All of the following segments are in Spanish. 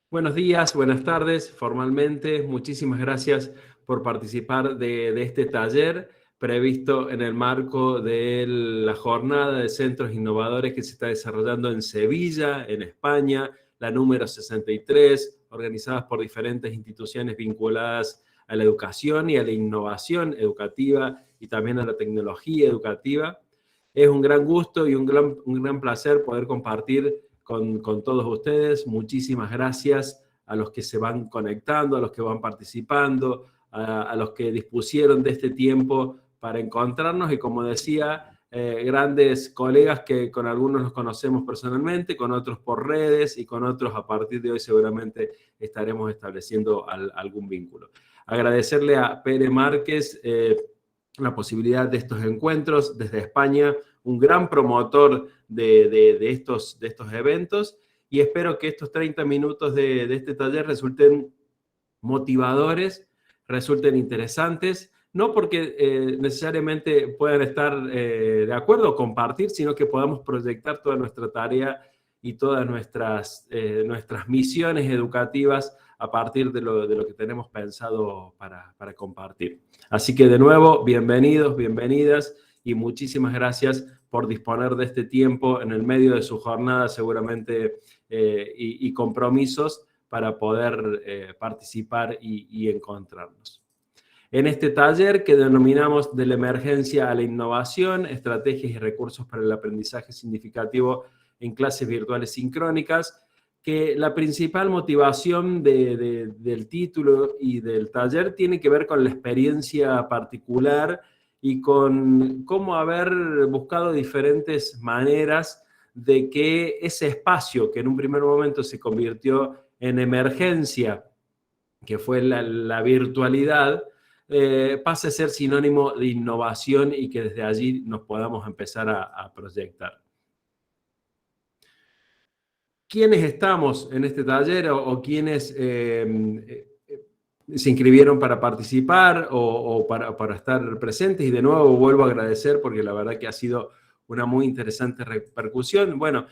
Buenos días, buenas tardes, formalmente. Muchísimas gracias por participar de este taller previsto en el marco de la jornada de centros innovadores que se está desarrollando en Sevilla, en España, la número 63, organizadas por diferentes instituciones vinculadas a la educación y a la innovación educativa y también a la tecnología educativa. Es un gran gusto y un gran placer poder compartir con todos ustedes. Muchísimas gracias a los que se van conectando, a los que van participando, a los que dispusieron de este tiempo para encontrarnos y, como decía, grandes colegas que con algunos nos conocemos personalmente, con otros por redes y con otros a partir de hoy seguramente estaremos estableciendo algún vínculo. Agradecerle a Pere Márquez la posibilidad de estos encuentros desde España, un gran promotor de estos eventos, y espero que estos 30 minutos de este taller resulten motivadores, resulten interesantes, no porque necesariamente puedan estar de acuerdo o compartir, sino que podamos proyectar toda nuestra tarea y todas nuestras misiones educativas a partir de lo que tenemos pensado para compartir. Así que de nuevo, bienvenidos, bienvenidas y muchísimas gracias por disponer de este tiempo en el medio de su jornada seguramente y compromisos para poder participar y encontrarnos. En este taller que denominamos de la emergencia a la innovación, estrategias y recursos para el aprendizaje significativo en clases virtuales sincrónicas, que la principal motivación del título y del taller tiene que ver con la experiencia particular y con cómo haber buscado diferentes maneras de que ese espacio que en un primer momento se convirtió en emergencia, que fue la virtualidad, pase a ser sinónimo de innovación y que desde allí nos podamos empezar a proyectar. ¿Quiénes estamos en este taller o quiénes se inscribieron para participar o para estar presentes? Y de nuevo vuelvo a agradecer porque la verdad que ha sido una muy interesante repercusión. Bueno,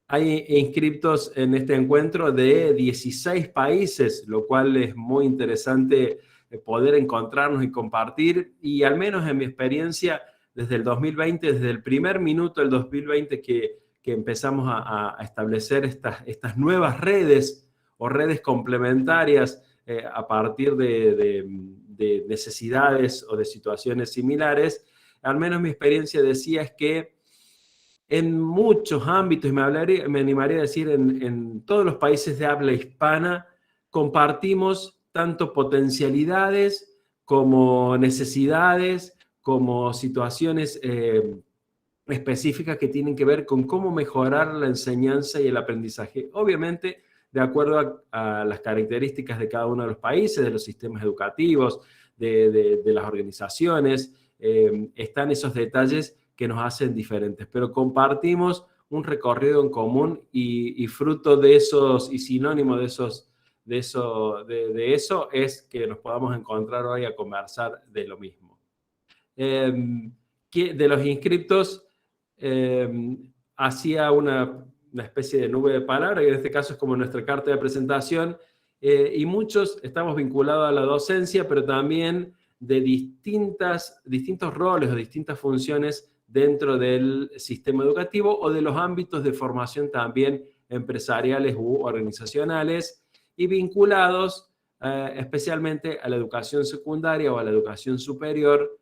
hay inscriptos en este encuentro de 16 países, lo cual es muy interesante poder encontrarnos y compartir. Y al menos en mi experiencia, desde el 2020, desde el primer minuto del 2020 que empezamos a establecer estas nuevas redes o redes complementarias a partir de necesidades o de situaciones similares, al menos mi experiencia decía es que en muchos ámbitos, y me animaría a decir en todos los países de habla hispana, compartimos tanto potencialidades como necesidades, como situaciones específicas que tienen que ver con cómo mejorar la enseñanza y el aprendizaje. Obviamente, de acuerdo a las características de cada uno de los países, de los sistemas educativos, de las organizaciones, están esos detalles que nos hacen diferentes, pero compartimos un recorrido en común y fruto de esos, y sinónimo de eso es que nos podamos encontrar hoy a conversar de lo mismo. De los inscriptos, hacía una especie de nube de palabras, que en este caso es como nuestra carta de presentación, y muchos estamos vinculados a la docencia, pero también de distintos roles o distintas funciones dentro del sistema educativo o de los ámbitos de formación también empresariales u organizacionales y vinculados especialmente a la educación secundaria o a la educación superior,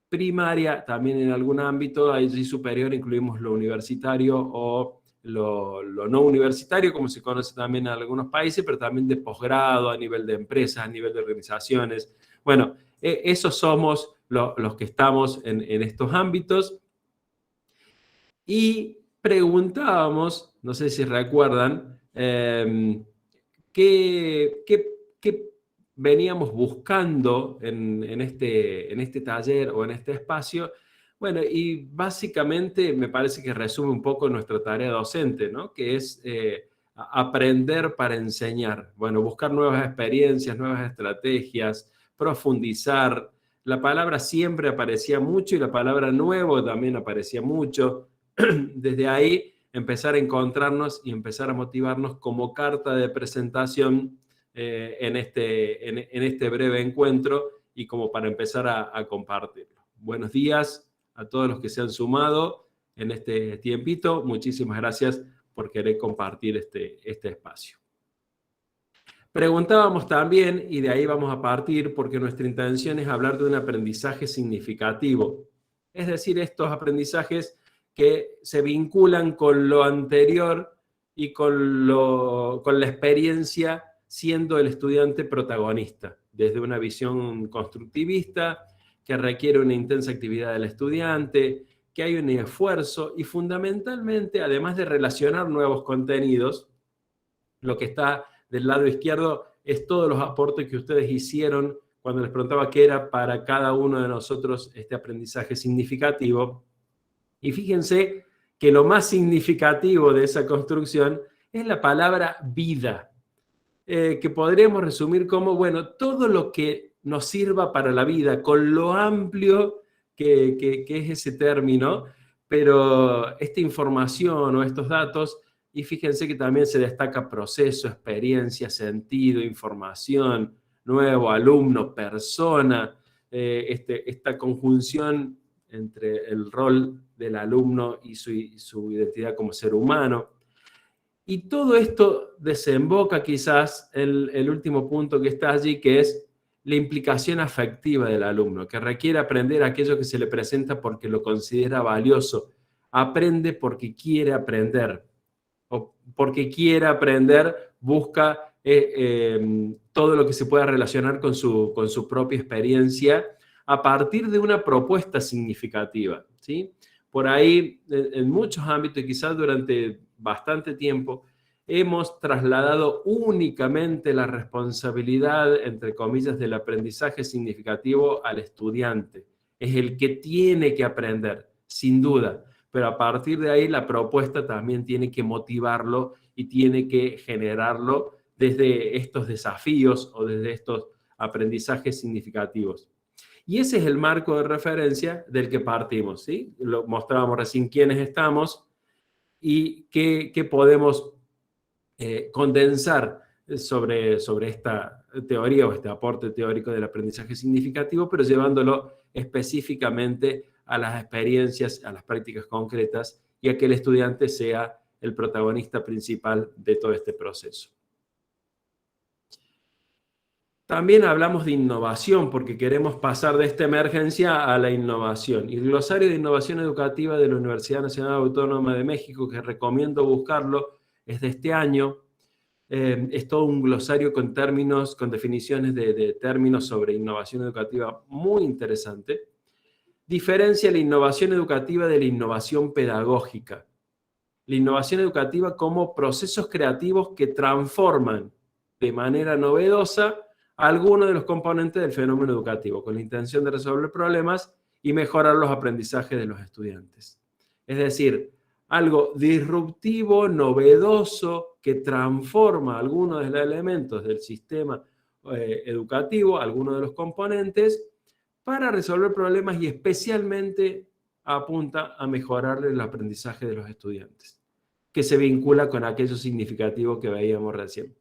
primaria, también en algún ámbito, allí superior incluimos lo universitario o lo no universitario, como se conoce también en algunos países, pero también de posgrado, a nivel de empresas, a nivel de organizaciones. Bueno, esos somos los que estamos en estos ámbitos. Y preguntábamos, no sé si recuerdan, qué veníamos buscando en este taller o en este espacio. Bueno, y básicamente me parece que resume un poco nuestra tarea docente, ¿no? Que es aprender para enseñar. Bueno, buscar nuevas experiencias, nuevas estrategias, profundizar. La palabra siempre aparecía mucho y la palabra nuevo también aparecía mucho. Desde ahí empezar a encontrarnos y empezar a motivarnos como carta de presentación en este breve encuentro y como para empezar a compartirlo. Buenos días a todos los que se han sumado en este tiempito. Muchísimas gracias por querer compartir este espacio. Preguntábamos también, y de ahí vamos a partir, porque nuestra intención es hablar de un aprendizaje significativo. Es decir, estos aprendizajes que se vinculan con lo anterior y con la experiencia siendo el estudiante protagonista, desde una visión constructivista que requiere una intensa actividad del estudiante, que hay un esfuerzo y fundamentalmente, además de relacionar nuevos contenidos, lo que está del lado izquierdo es todos los aportes que ustedes hicieron cuando les preguntaba qué era para cada uno de nosotros este aprendizaje significativo. Y fíjense que lo más significativo de esa construcción es la palabra vida, que podríamos resumir como, bueno, todo lo que nos sirva para la vida, con lo amplio que es ese término, pero esta información o estos datos, y fíjense que también se destaca proceso, experiencia, sentido, información, nuevo, alumno, persona, esta conjunción entre el rol del alumno y su identidad como ser humano. Y todo esto desemboca quizás el último punto que está allí, que es la implicación afectiva del alumno, que requiere aprender aquello que se le presenta porque lo considera valioso. Aprende porque quiere aprender. O porque quiere aprender, busca todo lo que se pueda relacionar con su propia experiencia a partir de una propuesta significativa, ¿sí? Por ahí, en muchos ámbitos, y quizás durante bastante tiempo, hemos trasladado únicamente la responsabilidad, entre comillas, del aprendizaje significativo al estudiante. Es el que tiene que aprender, sin duda, pero a partir de ahí la propuesta también tiene que motivarlo y tiene que generarlo desde estos desafíos o desde estos aprendizajes significativos. Y ese es el marco de referencia del que partimos, ¿sí? Lo mostrábamos recién quiénes estamos y qué podemos condensar sobre esta teoría o este aporte teórico del aprendizaje significativo, pero llevándolo específicamente a las experiencias, a las prácticas concretas y a que el estudiante sea el protagonista principal de todo este proceso. También hablamos de innovación porque queremos pasar de esta emergencia a la innovación. Y el glosario de innovación educativa de la Universidad Nacional Autónoma de México, que recomiendo buscarlo, es de este año. Es todo un glosario con términos, con definiciones de términos sobre innovación educativa muy interesante. Diferencia la innovación educativa de la innovación pedagógica. La innovación educativa como procesos creativos que transforman de manera novedosa algunos de los componentes del fenómeno educativo, con la intención de resolver problemas y mejorar los aprendizajes de los estudiantes. Es decir, algo disruptivo, novedoso, que transforma algunos de los elementos del sistema educativo, algunos de los componentes, para resolver problemas y especialmente apunta a mejorar el aprendizaje de los estudiantes, que se vincula con aquello significativo que veíamos recién.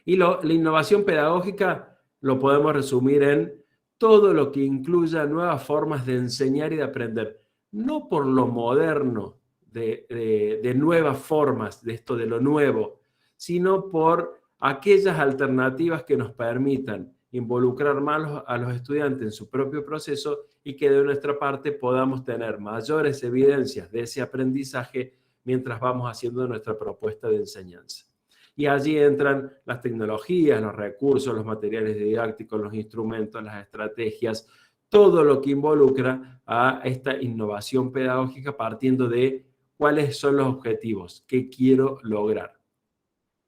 Y la innovación pedagógica lo podemos resumir en todo lo que incluya nuevas formas de enseñar y de aprender, no por lo moderno, de nuevas formas, de esto de lo nuevo, sino por aquellas alternativas que nos permitan involucrar más a los estudiantes en su propio proceso y que de nuestra parte podamos tener mayores evidencias de ese aprendizaje mientras vamos haciendo nuestra propuesta de enseñanza. Y allí entran las tecnologías, los recursos, los materiales didácticos, los instrumentos, las estrategias, todo lo que involucra a esta innovación pedagógica partiendo de cuáles son los objetivos, qué quiero lograr.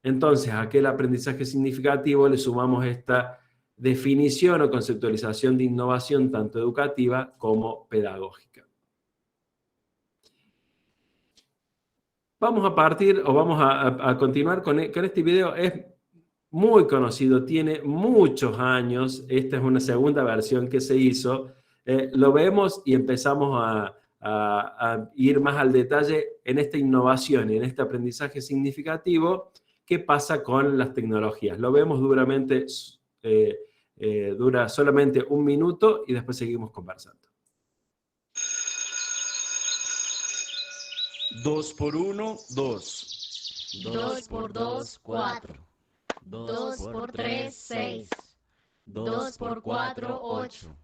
Entonces, a aquel aprendizaje significativo le sumamos esta definición o conceptualización de innovación tanto educativa como pedagógica. Vamos a partir o vamos a continuar con este video. Es muy conocido, tiene muchos años. Esta es una segunda versión que se hizo. Lo vemos y empezamos a a ir más al detalle en esta innovación y en este aprendizaje significativo, ¿qué pasa con las tecnologías? Lo vemos duramente, dura solamente 1 minuto y después seguimos conversando. 2 por 1, 2. 2 por 2, 4. 2 por 3, 6. 2 por 4, 8.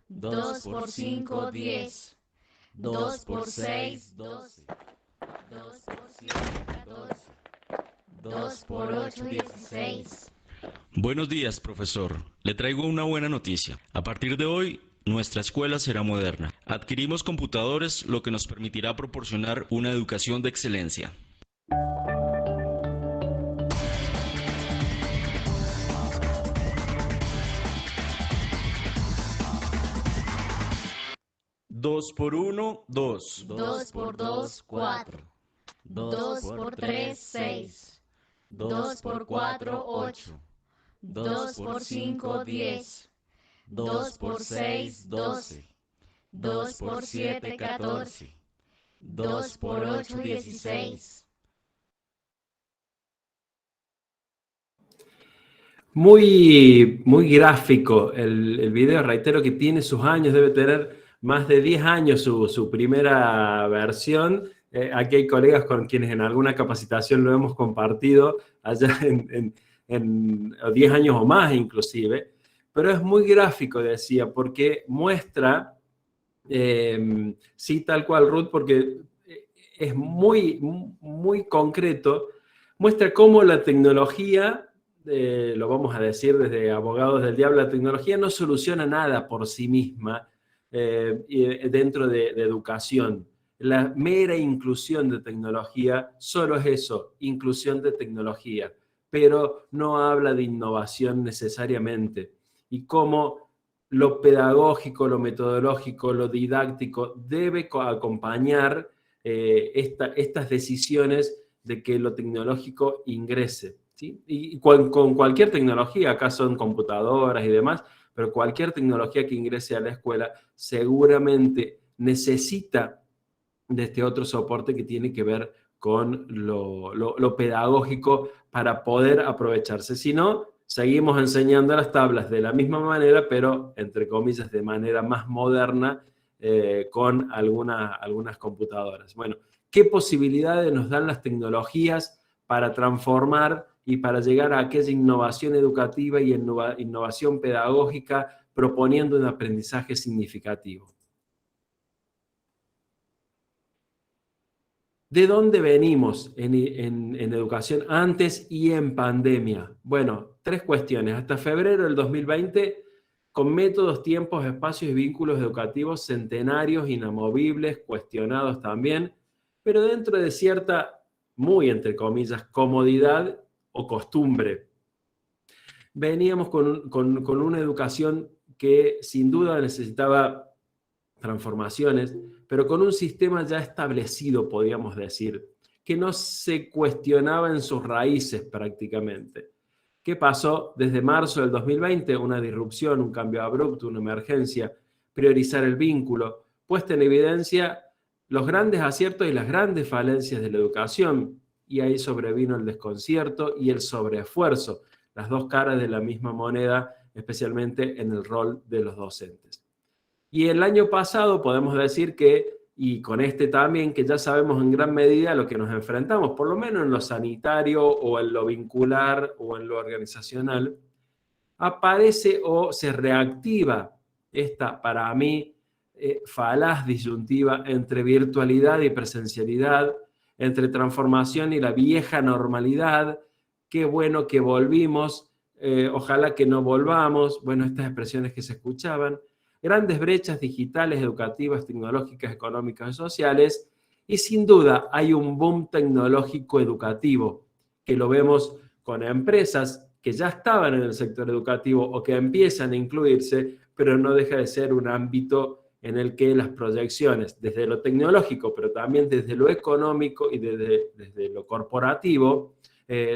2 por 5, 10. 2 por 6, 12. 2 por 7, 14. 2 por 8, 16. Buenos días, profesor. Le traigo una buena noticia. A partir de hoy, nuestra escuela será moderna. Adquirimos computadores, lo que nos permitirá proporcionar una educación de excelencia. Dos por 1, 2. 2 por 2, 4. 2 por 3, 6. 2 por 4, 8. 2 por 5, 10. 2 por 6, 12. 2 por 7, 14. 2 por 8, 16. Muy gráfico el video, reitero que tiene sus años, debe tener más de 10 años su primera versión. Aquí hay colegas con quienes en alguna capacitación lo hemos compartido, allá en 10 años o más inclusive, pero es muy gráfico, decía, porque muestra, sí, tal cual, Ruth, porque es muy concreto, muestra cómo la tecnología, lo vamos a decir desde abogados del diablo, la tecnología no soluciona nada por sí misma dentro de educación. La mera inclusión de tecnología solo es eso, inclusión de tecnología, pero no habla de innovación necesariamente. Y cómo lo pedagógico, lo metodológico, lo didáctico debe acompañar estas decisiones de que lo tecnológico ingrese, ¿sí? Y con cualquier tecnología, acá son computadoras y demás, pero cualquier tecnología que ingrese a la escuela seguramente necesita de este otro soporte que tiene que ver con lo pedagógico para poder aprovecharse. Si no, seguimos enseñando las tablas de la misma manera, pero entre comillas de manera más moderna, con algunas computadoras. Bueno, ¿qué posibilidades nos dan las tecnologías para transformar y para llegar a aquella innovación educativa y innovación pedagógica proponiendo un aprendizaje significativo? ¿De dónde venimos en educación antes y en pandemia? Bueno, 3 cuestiones. Hasta febrero del 2020, con métodos, tiempos, espacios y vínculos educativos centenarios, inamovibles, cuestionados también, pero dentro de cierta, muy entre comillas, comodidad o costumbre. Veníamos con una educación que sin duda necesitaba transformaciones, pero con un sistema ya establecido, podríamos decir, que no se cuestionaba en sus raíces prácticamente. ¿Qué pasó desde marzo del 2020? Una disrupción, un cambio abrupto, una emergencia, priorizar el vínculo, puesta en evidencia los grandes aciertos y las grandes falencias de la educación, y ahí sobrevino el desconcierto y el sobreesfuerzo, las dos caras de la misma moneda, especialmente en el rol de los docentes. Y el año pasado podemos decir que, y con este también, que ya sabemos en gran medida a lo que nos enfrentamos, por lo menos en lo sanitario o en lo vincular o en lo organizacional, aparece o se reactiva esta, para mí, falaz disyuntiva entre virtualidad y presencialidad, entre transformación y la vieja normalidad. Qué bueno que volvimos, ojalá que no volvamos, bueno, estas expresiones que se escuchaban, grandes brechas digitales, educativas, tecnológicas, económicas y sociales, y sin duda hay un boom tecnológico educativo, que lo vemos con empresas que ya estaban en el sector educativo o que empiezan a incluirse, pero no deja de ser un ámbito en el que las proyecciones desde lo tecnológico, pero también desde lo económico y desde lo corporativo,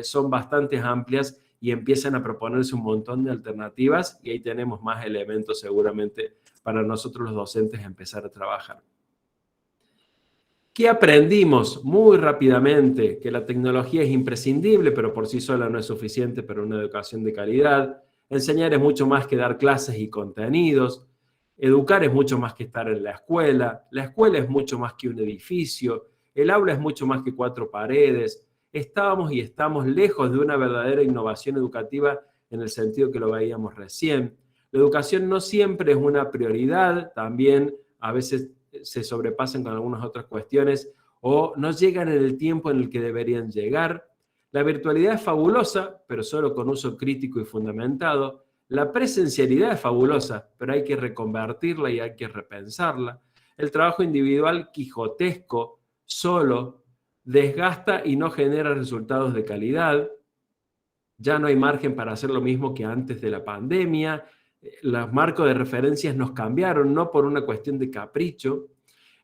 son bastante amplias y empiezan a proponerse un montón de alternativas, y ahí tenemos más elementos seguramente para nosotros los docentes empezar a trabajar. ¿Qué aprendimos? Muy rápidamente que la tecnología es imprescindible, pero por sí sola no es suficiente para una educación de calidad. Enseñar es mucho más que dar clases y contenidos. Educar es mucho más que estar en la escuela. La escuela es mucho más que un edificio. El aula es mucho más que 4 paredes. Estábamos y estamos lejos de una verdadera innovación educativa en el sentido que lo veíamos recién. La educación no siempre es una prioridad, también a veces se sobrepasan con algunas otras cuestiones o no llegan en el tiempo en el que deberían llegar. La virtualidad es fabulosa, pero solo con uso crítico y fundamentado. La presencialidad es fabulosa, pero hay que reconvertirla y hay que repensarla. El trabajo individual quijotesco, solo, desgasta y no genera resultados de calidad. Ya no hay margen para hacer lo mismo que antes de la pandemia. Los marcos de referencias nos cambiaron, no por una cuestión de capricho.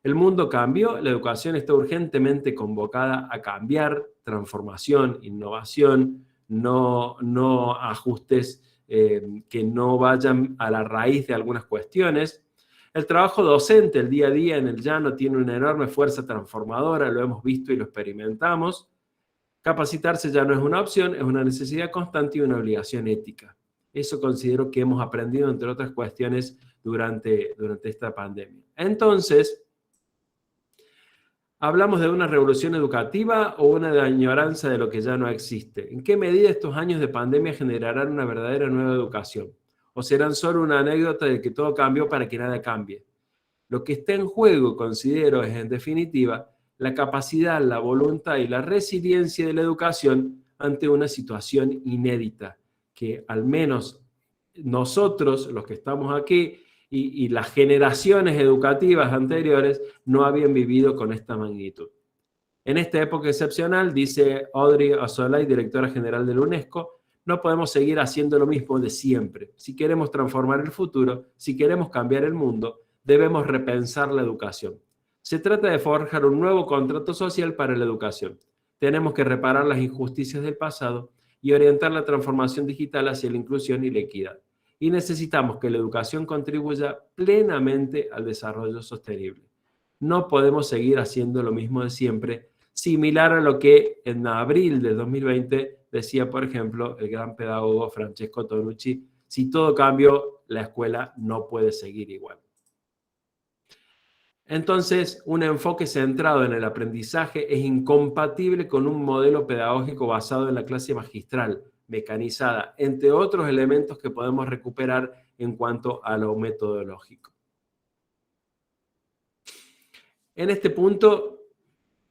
El mundo cambió, la educación está urgentemente convocada a cambiar, transformación, innovación, no ajustes que no vayan a la raíz de algunas cuestiones. El trabajo docente, el día a día en el llano, tiene una enorme fuerza transformadora, lo hemos visto y lo experimentamos. Capacitarse ya no es una opción, es una necesidad constante y una obligación ética. Eso considero que hemos aprendido, entre otras cuestiones, durante esta pandemia. Entonces, ¿hablamos de una revolución educativa o una añoranza de lo que ya no existe? ¿En qué medida estos años de pandemia generarán una verdadera nueva educación? ¿O serán solo una anécdota de que todo cambió para que nada cambie? Lo que está en juego, considero, es en definitiva la capacidad, la voluntad y la resiliencia de la educación ante una situación inédita, que al menos nosotros, los que estamos aquí, y las generaciones educativas anteriores, no habían vivido con esta magnitud. En esta época excepcional, dice Audrey Azoulay, directora general de la UNESCO, no podemos seguir haciendo lo mismo de siempre. Si queremos transformar el futuro, si queremos cambiar el mundo, debemos repensar la educación. Se trata de forjar un nuevo contrato social para la educación. Tenemos que reparar las injusticias del pasado y orientar la transformación digital hacia la inclusión y la equidad. Y necesitamos que la educación contribuya plenamente al desarrollo sostenible. No podemos seguir haciendo lo mismo de siempre, similar a lo que en abril de 2020 decía, por ejemplo, el gran pedagogo Francesco Tonucci: si todo cambió, la escuela no puede seguir igual. Entonces, un enfoque centrado en el aprendizaje es incompatible con un modelo pedagógico basado en la clase magistral, mecanizada, entre otros elementos que podemos recuperar en cuanto a lo metodológico. En este punto,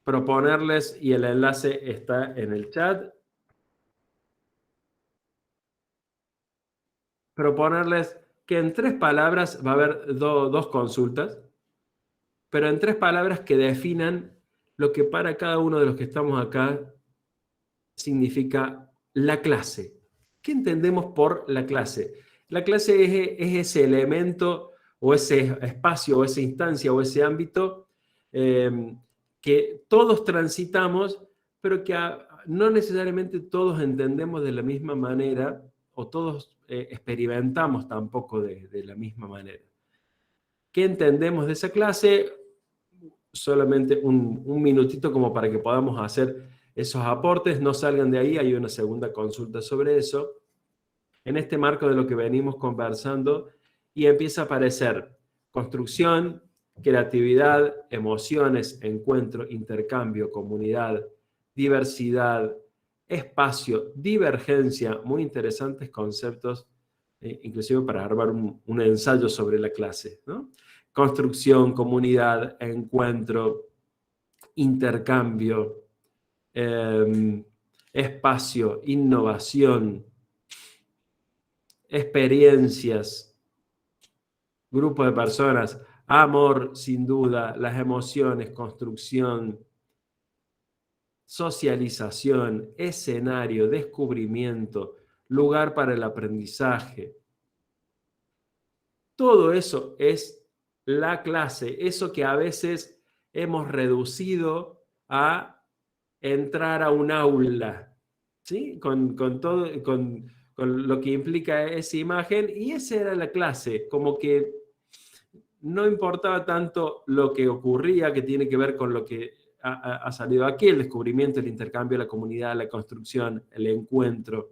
proponerles, y el enlace está en el chat, proponerles que en 3 palabras va a haber dos consultas, pero en 3 palabras que definan lo que para cada uno de los que estamos acá significa la clase. ¿Qué entendemos por la clase? La clase es ese elemento o ese espacio o esa instancia o ese ámbito que todos transitamos, pero que no necesariamente todos entendemos de la misma manera o todos experimentamos tampoco de la misma manera. ¿Qué entendemos de esa clase? Solamente un minutito como para que podamos hacer esos aportes, no salgan de ahí, hay una segunda consulta sobre eso. En este marco de lo que venimos conversando, y empieza a aparecer construcción, creatividad, emociones, encuentro, intercambio, comunidad, diversidad, espacio, divergencia, muy interesantes conceptos, inclusive para armar un ensayo sobre la clase, ¿no? Construcción, comunidad, encuentro, intercambio, espacio, innovación, experiencias, grupo de personas, amor, sin duda, las emociones, construcción, socialización, escenario, descubrimiento, lugar para el aprendizaje. Todo eso es la clase, eso que a veces hemos reducido a entrar a un aula, ¿sí? Con lo que implica esa imagen, y esa era la clase, como que no importaba tanto lo que ocurría, que tiene que ver con lo que ha salido aquí, el descubrimiento, el intercambio, la comunidad, la construcción, el encuentro.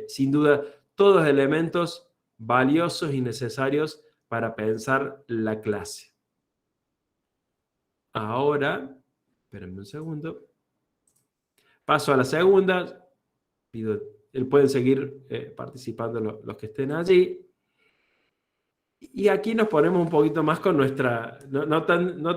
Sin duda, todos elementos valiosos y necesarios para pensar la clase. Ahora, espérenme un segundo, paso a la segunda, pueden seguir participando los que estén allí. Y aquí nos ponemos un poquito más con nuestra, no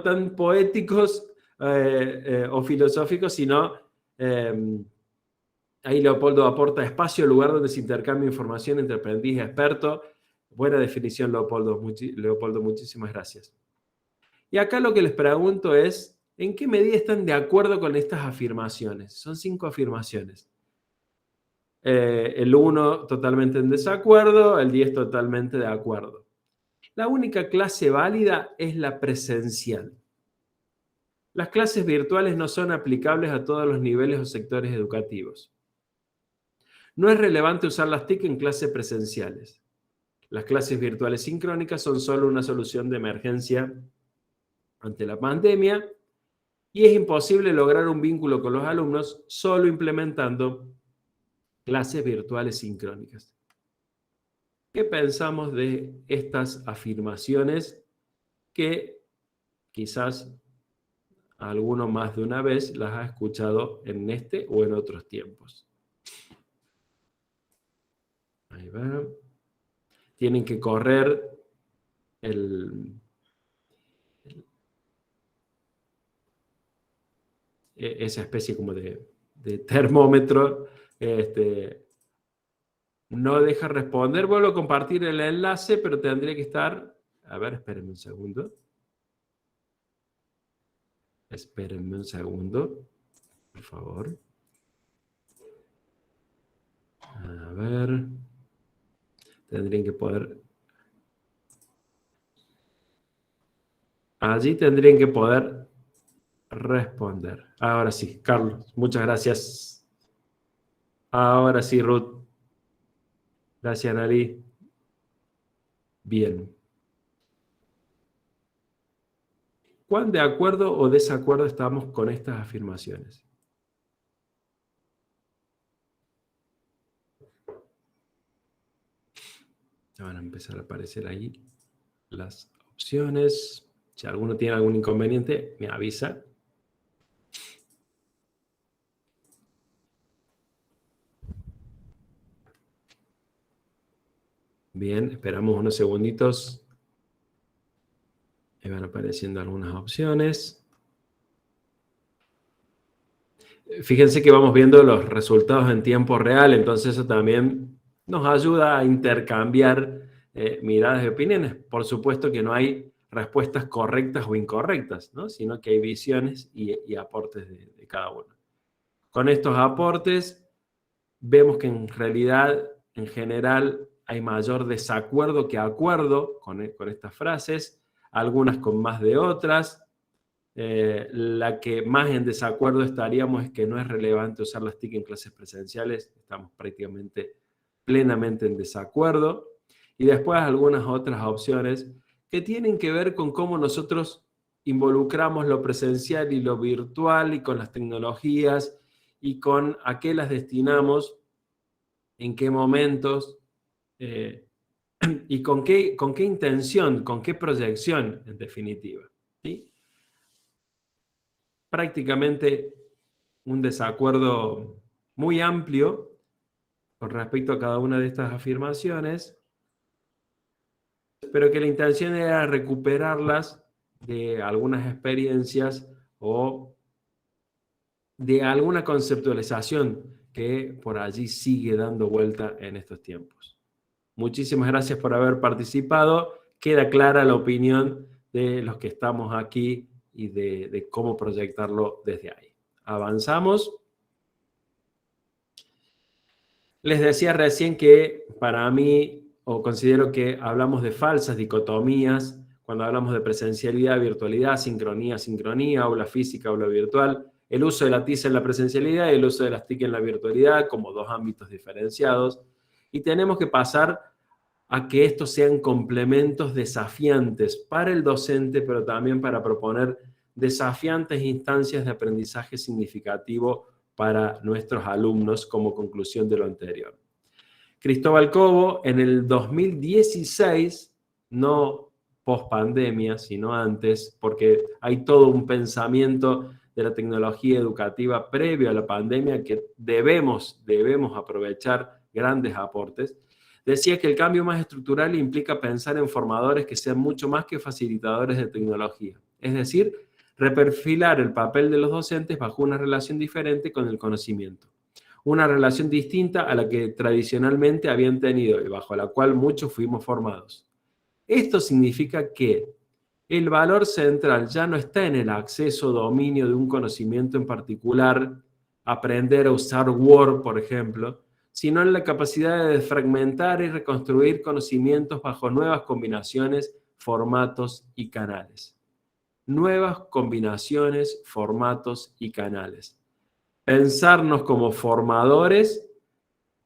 tan poéticos o filosóficos, sino ahí Leopoldo aporta espacio, lugar donde se intercambia información entre aprendiz y experto. Buena definición, Leopoldo, muchísimas gracias. Y acá lo que les pregunto es, ¿en qué medida están de acuerdo con estas afirmaciones? Son 5 afirmaciones. El 1 totalmente en desacuerdo, el 10 totalmente de acuerdo. La única clase válida es la presencial. Las clases virtuales no son aplicables a todos los niveles o sectores educativos. No es relevante usar las TIC en clases presenciales. Las clases virtuales sincrónicas son solo una solución de emergencia ante la pandemia y es imposible lograr un vínculo con los alumnos solo implementando clases virtuales sincrónicas. ¿Qué pensamos de estas afirmaciones que quizás alguno más de una vez las ha escuchado en este o en otros tiempos? Ahí va. Tienen que correr esa especie como de termómetro. No deja responder. Vuelvo a compartir el enlace, pero tendría que estar... A ver, espérenme un segundo. Espérenme un segundo, por favor. A ver. Tendrían que poder... Allí tendrían que poder responder. Ahora sí, Carlos, muchas gracias. Ahora sí, Ruth. Gracias, Nari. Bien. ¿Cuán de acuerdo o desacuerdo estamos con estas afirmaciones? Ya van a empezar a aparecer ahí las opciones. Si alguno tiene algún inconveniente, me avisa. Bien, esperamos unos segunditos. Ahí van apareciendo algunas opciones. Fíjense que vamos viendo los resultados en tiempo real, entonces eso también nos ayuda a intercambiar miradas y opiniones. Por supuesto que no hay respuestas correctas o incorrectas, ¿no? Sino que hay visiones y aportes de cada uno. Con estos aportes vemos que en realidad, en general, hay mayor desacuerdo que acuerdo con estas frases, algunas con más de otras. La que más en desacuerdo estaríamos es que no es relevante usar las TIC en clases presenciales. Estamos prácticamente plenamente en desacuerdo. Y después algunas otras opciones que tienen que ver con cómo nosotros involucramos lo presencial y lo virtual y con las tecnologías y con a qué las destinamos, en qué momentos y con qué intención, con qué proyección, en definitiva. ¿Sí? Prácticamente un desacuerdo muy amplio con respecto a cada una de estas afirmaciones, pero que la intención era recuperarlas de algunas experiencias o de alguna conceptualización que por allí sigue dando vuelta en estos tiempos. Muchísimas gracias por haber participado. Queda clara la opinión de los que estamos aquí y de cómo proyectarlo desde ahí. Avanzamos. Les decía recién que para mí, o considero que hablamos de falsas dicotomías cuando hablamos de presencialidad, virtualidad, sincronía, aula física, aula virtual, el uso de la TIC en la presencialidad y el uso de las TIC en la virtualidad como dos ámbitos diferenciados. Y tenemos que pasar a que estos sean complementos desafiantes para el docente, pero también para proponer desafiantes instancias de aprendizaje significativo para nuestros alumnos como conclusión de lo anterior. Cristóbal Cobo, en el 2016, no post pandemia, sino antes, porque hay todo un pensamiento de la tecnología educativa previo a la pandemia que debemos aprovechar grandes aportes, decía que el cambio más estructural implica pensar en formadores que sean mucho más que facilitadores de tecnología. Es decir, reperfilar el papel de los docentes bajo una relación diferente con el conocimiento. Una relación distinta a la que tradicionalmente habían tenido y bajo la cual muchos fuimos formados. Esto significa que el valor central ya no está en el acceso o dominio de un conocimiento en particular, aprender a usar Word, por ejemplo, sino en la capacidad de fragmentar y reconstruir conocimientos bajo nuevas combinaciones, formatos y canales. Nuevas combinaciones, formatos y canales. Pensarnos como formadores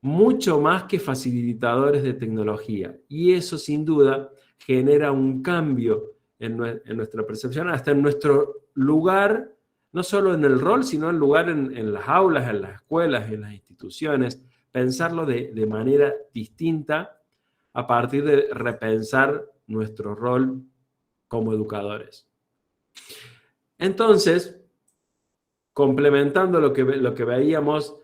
mucho más que facilitadores de tecnología. Y eso, sin duda, genera un cambio en nuestra percepción, hasta en nuestro lugar, no solo en el rol, sino en el lugar en las aulas, en las escuelas, en las instituciones. Pensarlo de manera distinta a partir de repensar nuestro rol como educadores. Entonces, complementando lo que veíamos,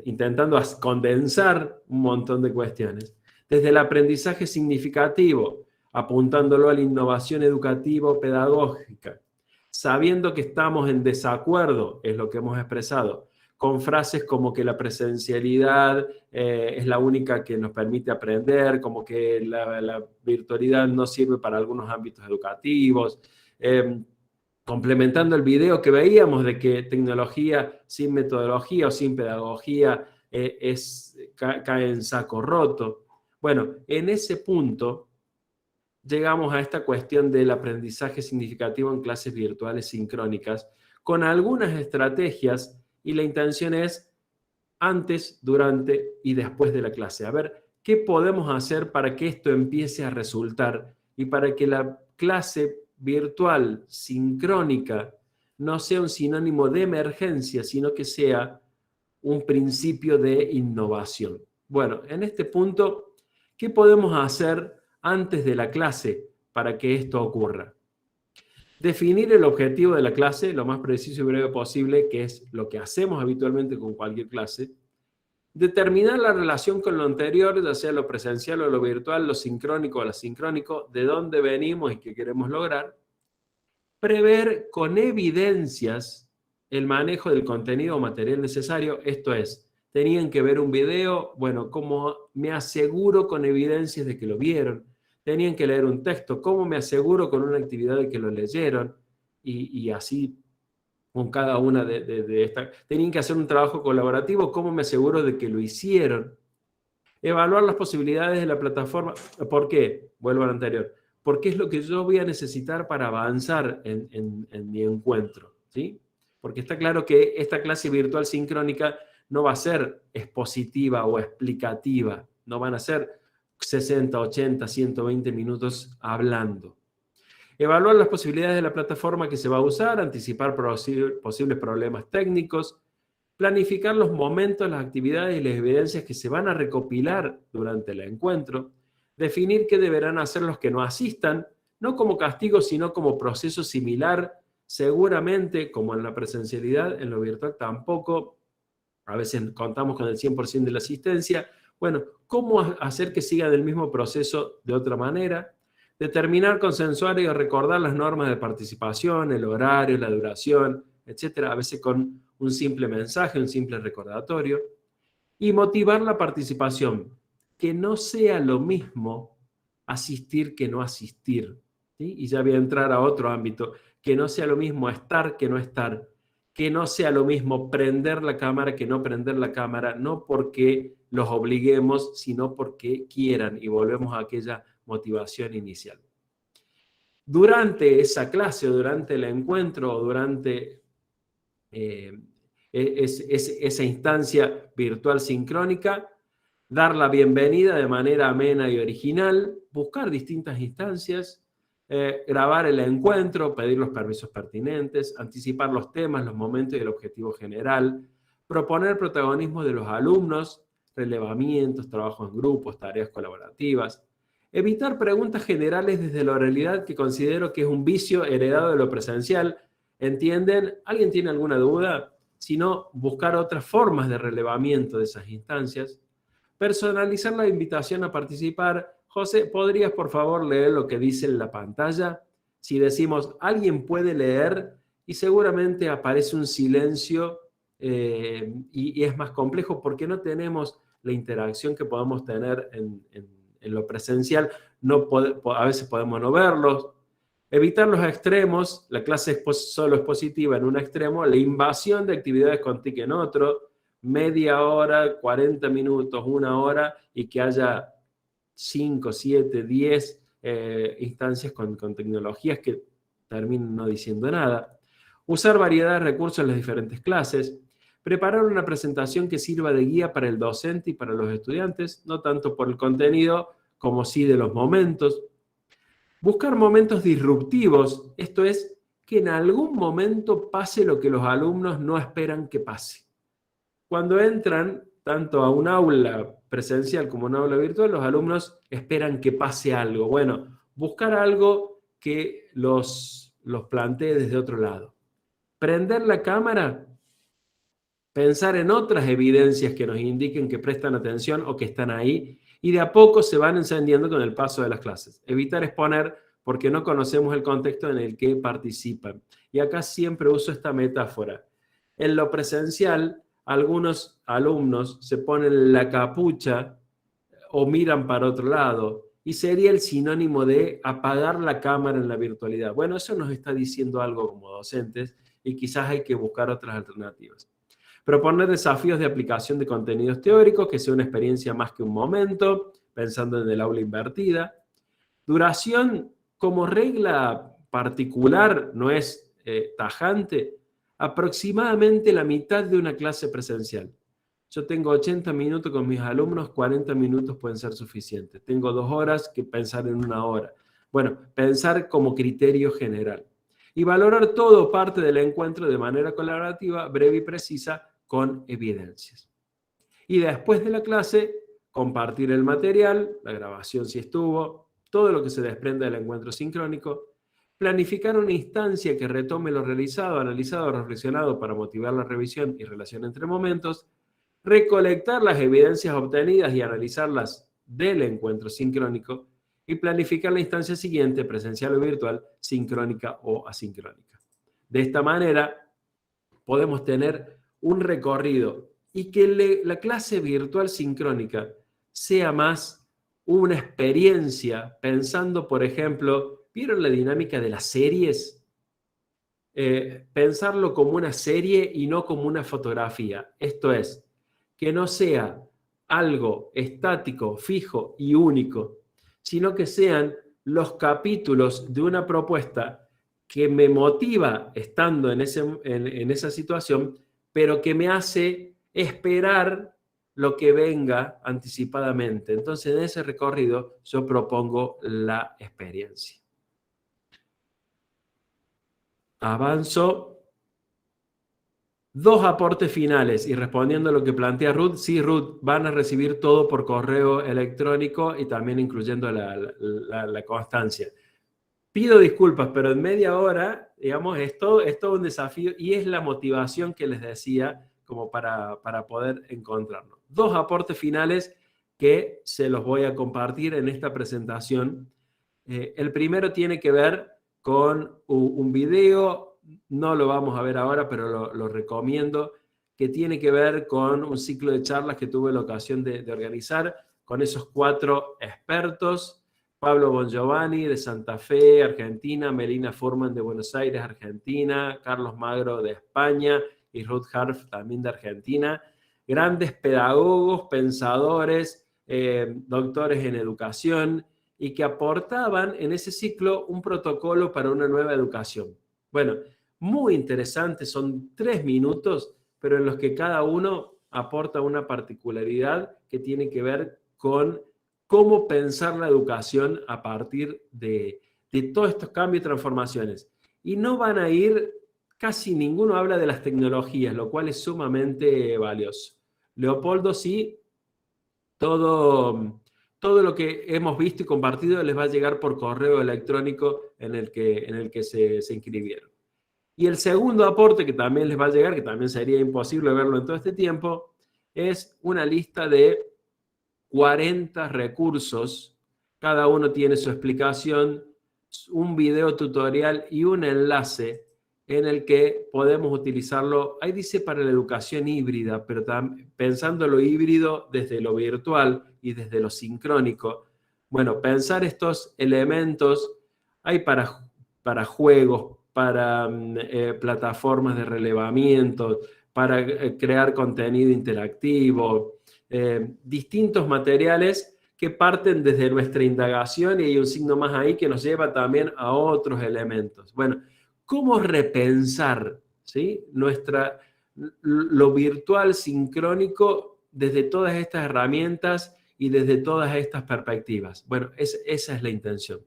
intentando condensar un montón de cuestiones, desde el aprendizaje significativo, apuntándolo a la innovación educativo-pedagógica, sabiendo que estamos en desacuerdo, es lo que hemos expresado, con frases como que la presencialidad es la única que nos permite aprender, como que la virtualidad no sirve para algunos ámbitos educativos, complementando el video que veíamos de que tecnología sin metodología o sin pedagogía cae en saco roto. Bueno, en ese punto llegamos a esta cuestión del aprendizaje significativo en clases virtuales sincrónicas con algunas estrategias y la intención es antes, durante y después de la clase. A ver, ¿qué podemos hacer para que esto empiece a resultar y para que la clase virtual sincrónica no sea un sinónimo de emergencia, sino que sea un principio de innovación? Bueno, en este punto, ¿qué podemos hacer antes de la clase para que esto ocurra? Definir el objetivo de la clase lo más preciso y breve posible, que es lo que hacemos habitualmente con cualquier clase. Determinar la relación con lo anterior, ya sea lo presencial o lo virtual, lo sincrónico o lo asincrónico, de dónde venimos y qué queremos lograr. Prever con evidencias el manejo del contenido o material necesario, esto es, tenían que ver un video, bueno, ¿cómo me aseguro con evidencias de que lo vieron? Tenían que leer un texto, ¿cómo me aseguro con una actividad de que lo leyeron? Y así con cada una de estas. Tenían que hacer un trabajo colaborativo, ¿cómo me aseguro de que lo hicieron? Evaluar las posibilidades de la plataforma. ¿Por qué? Vuelvo al anterior. Porque es lo que yo voy a necesitar para avanzar en mi encuentro, ¿sí? Porque está claro que esta clase virtual sincrónica no va a ser expositiva o explicativa, no van a ser 60, 80, 120 minutos hablando. Evaluar las posibilidades de la plataforma que se va a usar, anticipar posibles problemas técnicos, planificar los momentos, las actividades y las evidencias que se van a recopilar durante el encuentro, definir qué deberán hacer los que no asistan, no como castigo, sino como proceso similar, seguramente como en la presencialidad, en lo virtual tampoco, a veces contamos con el 100% de la asistencia. Bueno, ¿cómo hacer que sigan el mismo proceso de otra manera? Determinar, consensuar y recordar las normas de participación, el horario, la duración, etcétera, a veces con un simple mensaje, un simple recordatorio. Y motivar la participación, que no sea lo mismo asistir que no asistir, ¿sí? Y ya voy a entrar a otro ámbito, que no sea lo mismo estar que no estar, que no sea lo mismo prender la cámara que no prender la cámara, no porque los obliguemos, sino porque quieran, y volvemos a aquella motivación inicial. Durante esa clase o durante el encuentro o durante esa instancia virtual sincrónica, dar la bienvenida de manera amena y original, buscar distintas instancias, grabar el encuentro, pedir los permisos pertinentes, anticipar los temas, los momentos y el objetivo general, proponer protagonismo de los alumnos, relevamientos, trabajos en grupos, tareas colaborativas, evitar preguntas generales desde la oralidad, que considero que es un vicio heredado de lo presencial. ¿Entienden? ¿Alguien tiene alguna duda? Si no, buscar otras formas de relevamiento de esas instancias. Personalizar la invitación a participar. José, ¿podrías por favor leer lo que dice en la pantalla? Si decimos, alguien puede leer, y seguramente aparece un silencio y es más complejo porque no tenemos la interacción que podemos tener en lo presencial. No a veces podemos no verlos. Evitar los extremos. La clase solo es positiva en un extremo. La invasión de actividades con TIC en otro. Media hora, 40 minutos, una hora, y que haya 5, 7, 10 instancias con tecnologías que terminen no diciendo nada. Usar variedad de recursos en las diferentes clases. Preparar una presentación que sirva de guía para el docente y para los estudiantes, no tanto por el contenido como sí de los momentos. Buscar momentos disruptivos, esto es, que en algún momento pase lo que los alumnos no esperan que pase. Cuando entran tanto a un aula presencial como a un aula virtual, los alumnos esperan que pase algo. Bueno, buscar algo que los plantee desde otro lado. Prender la cámara, pensar en otras evidencias que nos indiquen que prestan atención o que están ahí, y de a poco se van encendiendo con el paso de las clases. Evitar exponer porque no conocemos el contexto en el que participan. Y acá siempre uso esta metáfora. En lo presencial, algunos alumnos se ponen la capucha o miran para otro lado, y sería el sinónimo de apagar la cámara en la virtualidad. Bueno, eso nos está diciendo algo como docentes, y quizás hay que buscar otras alternativas. Proponer desafíos de aplicación de contenidos teóricos, que sea una experiencia más que un momento, pensando en el aula invertida. Duración, como regla particular, no es tajante, aproximadamente la mitad de una clase presencial. Yo tengo 80 minutos con mis alumnos, 40 minutos pueden ser suficientes. Tengo 2 horas que pensar en 1 hora. Bueno, pensar como criterio general. Y valorar todo parte del encuentro de manera colaborativa, breve y precisa, con evidencias. Y después de la clase, compartir el material, la grabación si estuvo, todo lo que se desprende del encuentro sincrónico, planificar una instancia que retome lo realizado, analizado, reflexionado para motivar la revisión y relación entre momentos, recolectar las evidencias obtenidas y analizarlas del encuentro sincrónico, y planificar la instancia siguiente, presencial o virtual, sincrónica o asincrónica. De esta manera, podemos tener un recorrido y que la clase virtual sincrónica sea más una experiencia, pensando, por ejemplo, ¿vieron la dinámica de las series? Pensarlo como una serie y no como una fotografía. Esto es, que no sea algo estático, fijo y único, sino que sean los capítulos de una propuesta que me motiva estando en esa situación, pero que me hace esperar lo que venga anticipadamente. Entonces, en ese recorrido yo propongo la experiencia. Avanzo. 2 aportes finales, y respondiendo a lo que plantea Ruth, sí, Ruth, van a recibir todo por correo electrónico y también incluyendo la constancia. Pido disculpas, pero en media hora, digamos, es todo un desafío, y es la motivación que les decía como para poder encontrarnos. 2 aportes finales que se los voy a compartir en esta presentación. El primero tiene que ver con un video. No lo vamos a ver ahora, pero lo recomiendo, que tiene que ver con un ciclo de charlas que tuve la ocasión de organizar con esos 4 expertos: Pablo Bongiovanni de Santa Fe, Argentina; Melina Furman de Buenos Aires, Argentina; Carlos Magro de España y Ruth Harf también de Argentina. Grandes pedagogos, pensadores, doctores en educación, y que aportaban en ese ciclo un protocolo para una nueva educación. Bueno, muy interesante, son 3 minutos, pero en los que cada uno aporta una particularidad que tiene que ver con cómo pensar la educación a partir de todos estos cambios y transformaciones. Y no van a ir, casi ninguno habla de las tecnologías, lo cual es sumamente valioso. Leopoldo sí, todo lo que hemos visto y compartido les va a llegar por correo electrónico en el que se inscribieron. Y el segundo aporte que también les va a llegar, que también sería imposible verlo en todo este tiempo, es una lista de 40 recursos. Cada uno tiene su explicación, un video tutorial y un enlace en el que podemos utilizarlo. Ahí dice para la educación híbrida, pero pensando lo híbrido desde lo virtual y desde lo sincrónico. Bueno, pensar estos elementos hay para juegos, para plataformas de relevamiento, para crear contenido interactivo, distintos materiales que parten desde nuestra indagación, y hay un signo más ahí que nos lleva también a otros elementos. Bueno, ¿cómo repensar, ¿sí?, lo virtual sincrónico desde todas estas herramientas y desde todas estas perspectivas? Bueno, esa es la intención.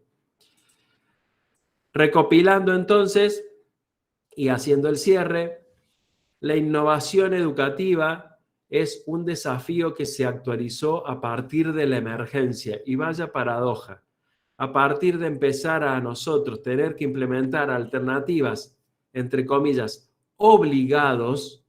Recopilando entonces y haciendo el cierre, la innovación educativa es un desafío que se actualizó a partir de la emergencia, y vaya paradoja. A partir de empezar a nosotros tener que implementar alternativas, entre comillas, obligados,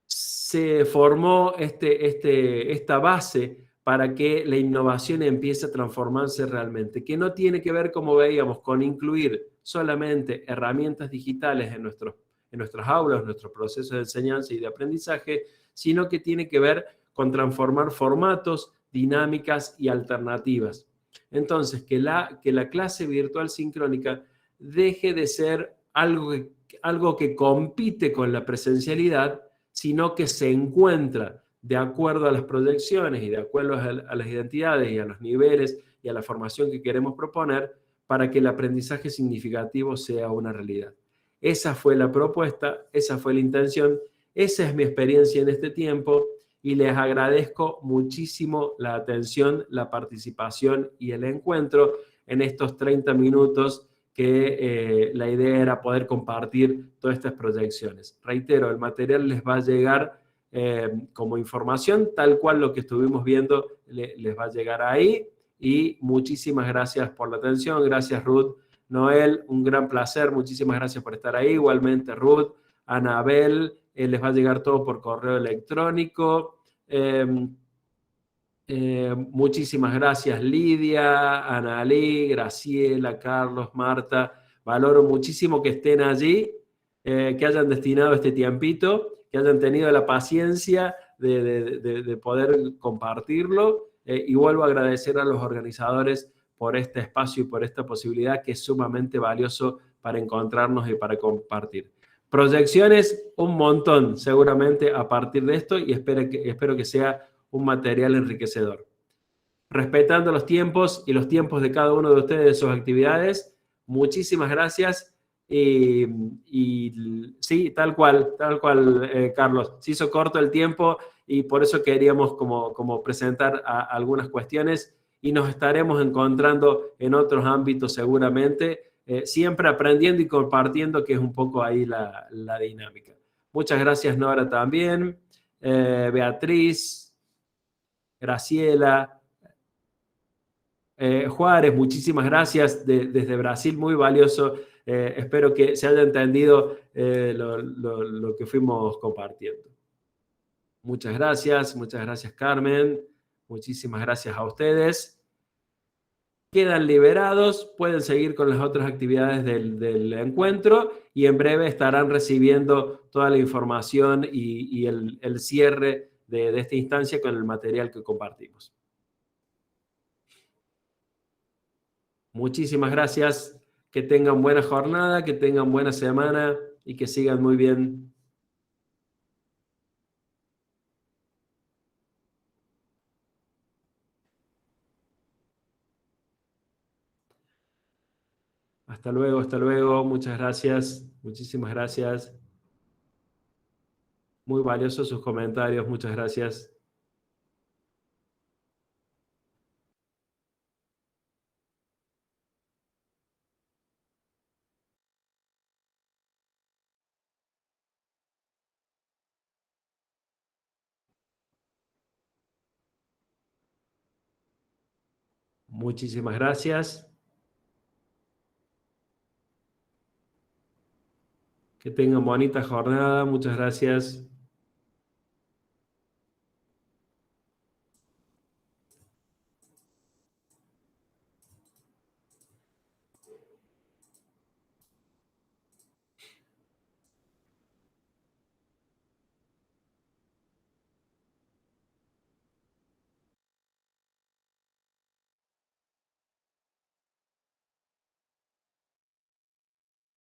se formó esta base para que la innovación empiece a transformarse realmente, que no tiene que ver, como veíamos, con incluir solamente herramientas digitales en nuestras aulas, en nuestros procesos de enseñanza y de aprendizaje, sino que tiene que ver con transformar formatos, dinámicas y alternativas. Entonces, que la clase virtual sincrónica deje de ser algo que compite con la presencialidad, sino que se encuentra de acuerdo a las proyecciones y de acuerdo a las identidades y a los niveles y a la formación que queremos proponer para que el aprendizaje significativo sea una realidad. Esa fue la propuesta, esa fue la intención, esa es mi experiencia en este tiempo, y les agradezco muchísimo la atención, la participación y el encuentro en estos 30 minutos que la idea era poder compartir todas estas proyecciones. Reitero, el material les va a llegar como información, tal cual lo que estuvimos viendo les va a llegar ahí, y muchísimas gracias por la atención. Gracias, Ruth. Noel, un gran placer, muchísimas gracias por estar ahí. Igualmente, Ruth, Anabel, les va a llegar todo por correo electrónico. Muchísimas gracias, Lidia, Analí, Graciela, Carlos, Marta. Valoro muchísimo que estén allí, que hayan destinado este tiempito, que hayan tenido la paciencia de poder compartirlo. Y vuelvo a agradecer a los organizadores por este espacio y por esta posibilidad que es sumamente valioso para encontrarnos y para compartir. Proyecciones, un montón seguramente a partir de esto, y espero que sea un material enriquecedor. Respetando los tiempos y los tiempos de cada uno de ustedes de sus actividades, muchísimas gracias. Y sí, tal cual, Carlos. Se hizo corto el tiempo y por eso queríamos como presentar algunas cuestiones, y nos estaremos encontrando en otros ámbitos seguramente, siempre aprendiendo y compartiendo, que es un poco ahí la dinámica. Muchas gracias, Nora, también. Beatriz, Graciela, Juárez, muchísimas gracias desde Brasil, muy valioso. Espero que se haya entendido lo que fuimos compartiendo. Muchas gracias, Carmen. Muchísimas gracias a ustedes. Quedan liberados, pueden seguir con las otras actividades del encuentro, y en breve estarán recibiendo toda la información y el cierre de esta instancia con el material que compartimos. Muchísimas gracias, que tengan buena jornada, que tengan buena semana y que sigan muy bien. Hasta luego, muchas gracias, muchísimas gracias. Muy valiosos sus comentarios. Muchas gracias. Muchísimas gracias. Que tengan bonita jornada. Muchas gracias.